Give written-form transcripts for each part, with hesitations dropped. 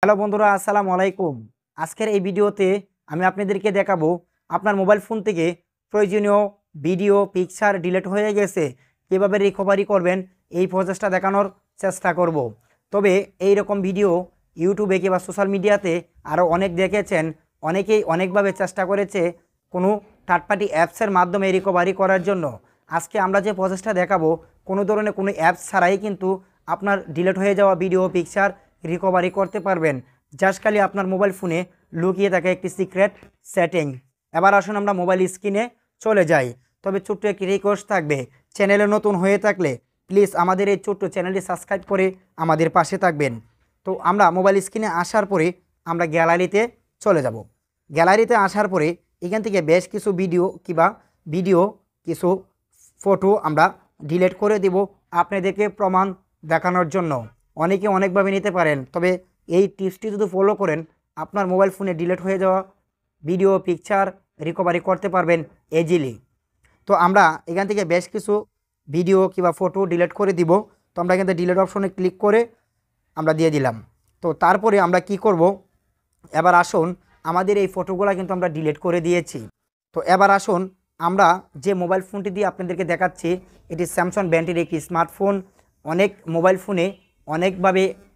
Hello বন্ধুরা, আসসালামু আলাইকুম। আজকের এই ভিডিওতে আমি আপনাদেরকে দেখাবো আপনার মোবাইল ফোন থেকে প্রয়োজনীয় ভিডিও পিকচার ডিলিট হয়ে গেছে কীভাবে রিকভারি করবেন এই প্রসেসটা দেখানোর চেষ্টা করব। তবে এই রকম ভিডিও ইউটিউবে কিংবা সোশ্যাল মিডিয়াতে আরও অনেক দেখেছেন, অনেকেই অনেকভাবে চেষ্টা করেছে কোনো থার্ড পার্টি অ্যাপসের মাধ্যমে রিকভারি করার জন্য। আজকে আমরা যে প্রসেসটা দেখাবো কোনো ধরনের কোনো অ্যাপস ছাড়াই কিন্তু আপনার ডিলিট হয়ে যাওয়া ভিডিও পিকচার রিকভারি করতে পারবেন। জাস্ট খালি আপনার মোবাইল ফোনে লুকিয়ে থাকে একটি সিক্রেট সেটিং। এবার আসুন আমরা মোবাইল স্ক্রিনে চলে যাই। তবে ছোট্ট একটি রিকোয়েস্ট থাকবে, চ্যানেলে নতুন হয়ে থাকলে প্লিজ আমাদের এই ছোট্ট চ্যানেলটি সাবস্ক্রাইব করে আমাদের পাশে থাকবেন। তো আমরা মোবাইল স্ক্রিনে আসার পরে আমরা গ্যালারিতে চলে যাব। গ্যালারিতে আসার পরে এখান থেকে বেশ কিছু ভিডিও কিছু ফটো আমরা ডিলিট করে দেব আপনাদেরকে প্রমাণ দেখানোর জন্য। অনেকে অনেকভাবে নিতে পারেন, তবে এই টিপসটি যদি ফলো করেন আপনার মোবাইল ফোনে ডিলিট হয়ে যাওয়া ভিডিও পিকচার রিকভারি করতে পারবেন ইজিলি। তো আমরা এখান থেকে বেশ কিছু ভিডিও কিংবা ফটো ডিলিট করে দিব। তো আমরা এখান থেকে ডিলিট অপশনে ক্লিক করে আমরা দিয়ে দিলাম। তো তারপরে আমরা কি করব, এবার আসুন আমাদের এই ফটোগুলো কিন্তু আমরা ডিলিট করে দিয়েছি। তো এবার আসুন আমরা যে মোবাইল ফোনটি দিয়ে আপনাদেরকে দেখাচ্ছি এটি স্যামসাং ব্র্যান্ডের একটি স্মার্টফোন। অনেক মোবাইল ফোনে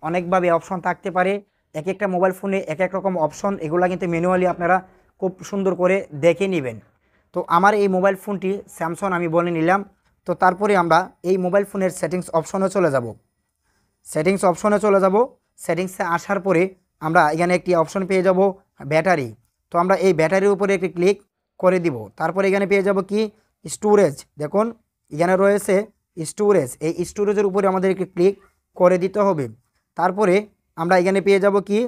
অনেকভাবে অপশন থাকতে পারে, এক একটা মোবাইল ফোনে এক এক রকম অপশন, এগুলো কিন্তু ম্যানুয়ালি আপনারা খুব সুন্দর করে দেখে নেবেন। তো আমার এই মোবাইল ফোনটি স্যামসাং আমি বলে নিলাম। তো তারপরে আমরা এই মোবাইল ফোনের সেটিংস অপশনে চলে যাব। সেটিংসে আসার পরে আমরা এখানে একটি অপশন পেয়ে যাব ব্যাটারি। তো আমরা এই ব্যাটারির উপরে একটি ক্লিক করে দিব। তারপরে এখানে পেয়ে যাব কি স্টোরেজ, দেখুন এখানে রয়েছে স্টোরেজ। এই স্টোরেজের উপরে আমাদের একটি ক্লিক করে দিতে হবে। তারপরে আমরা এখানে পেয়ে যাব কি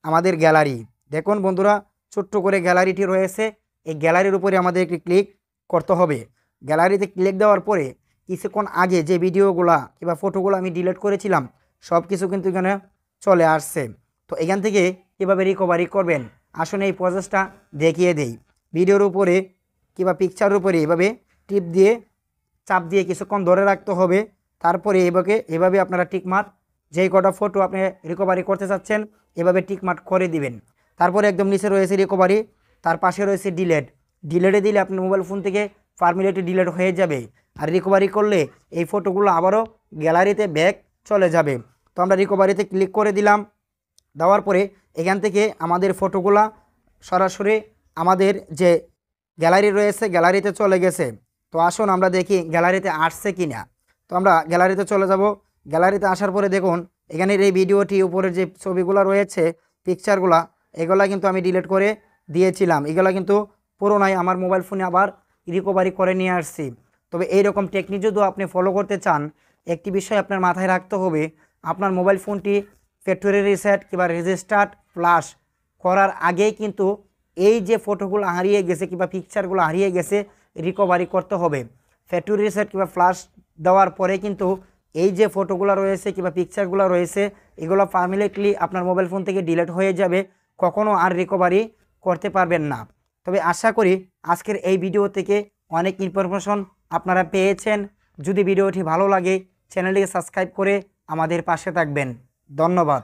আমাদের গ্যালারি। দেখুন বন্ধুরা, ছোট্ট করে গ্যালারিটি রয়েছে, এই গ্যালারির উপরে আমাদের একটি ক্লিক করতে হবে। গ্যালারিতে ক্লিক দেওয়ার পরে কিছুক্ষণ আগে যে ভিডিওগুলা কিংবা ফটোগুলো আমি ডিলিট করেছিলাম সব কিছু কিন্তু এখানে চলে আসছে। তো এখান থেকে কীভাবে রিকভারি করবেন আসলে এই প্রসেসটা দেখিয়ে দেই। ভিডিওর উপরে কিংবা পিকচারের উপরে এভাবে টিপ দিয়ে চাপ দিয়ে কিছুক্ষণ ধরে রাখতে হবে। তারপরে এভাবে আপনারা টিকমার্ক, যেই কটা ফটো আপনি রিকভারি করতে চাচ্ছেন এভাবে টিকমার্ক করে দিবেন। তারপরে একদম নিচে রয়েছে রিকভারি, তার পাশে রয়েছে ডিলেটে দিলে আপনার মোবাইল ফোন থেকে পার্মানেন্টলি ডিলিট হয়ে যাবে। আর রিকভারি করলে এই ফটোগুলো আবারও গ্যালারিতে ব্যাক চলে যাবে। তো আমরা রিকভারিতে ক্লিক করে দিলাম। দেওয়ার পরে এখান থেকে আমাদের ফটোগুলা সরাসরি আমাদের যে গ্যালারি রয়েছে গ্যালারিতে চলে গেছে। তো আসুন আমরা দেখি গ্যালারিতে আসছে কি না। তো আমরা গ্যালারিতে চলে যাব। গ্যালারিতে আসার পরে দেখুন এখানের এই ভিডিওটি উপরের যে ছবিগুলো রয়েছে পিকচারগুলা এগুলা কিন্তু আমি ডিলিট করে দিয়েছিলাম। এগুলা কিন্তু পুরোনাই আমার মোবাইল ফোনে আবার রিকভারি করে নিয়ে আসছি। তবে এই রকম টেকনিক যদি আপনি ফলো করতে চান একটি বিষয় আপনার মাথায় রাখতে হবে, আপনার মোবাইল ফোনটি ফ্যাক্টরি রিসেট কিংবা রেজিস্টার্ড ফ্লাশ করার আগেই কিন্তু এই যে ফটোগুলো হারিয়ে গেছে কিংবা পিকচারগুলো হারিয়ে গেছে রিকভারি করতে হবে। ফ্যাক্টরি রিসেট কিংবা ফ্লাশ দেওয়ার পরে কিন্তু এই যে ফটোগুলো রয়েছে কিংবা পিকচারগুলো রয়েছে এগুলো পার্মানেন্টলি আপনার মোবাইল ফোন থেকে ডিলিট হয়ে যাবে, কখনো আর রিকভারি করতে পারবেন না। তবে আশা করি আজকের এই ভিডিও থেকে অনেক ইনফরমেশন আপনারা পেয়েছেন। যদি ভিডিওটি ভালো লাগে চ্যানেলটিকে সাবস্ক্রাইব করে আমাদের পাশে থাকবেন। ধন্যবাদ।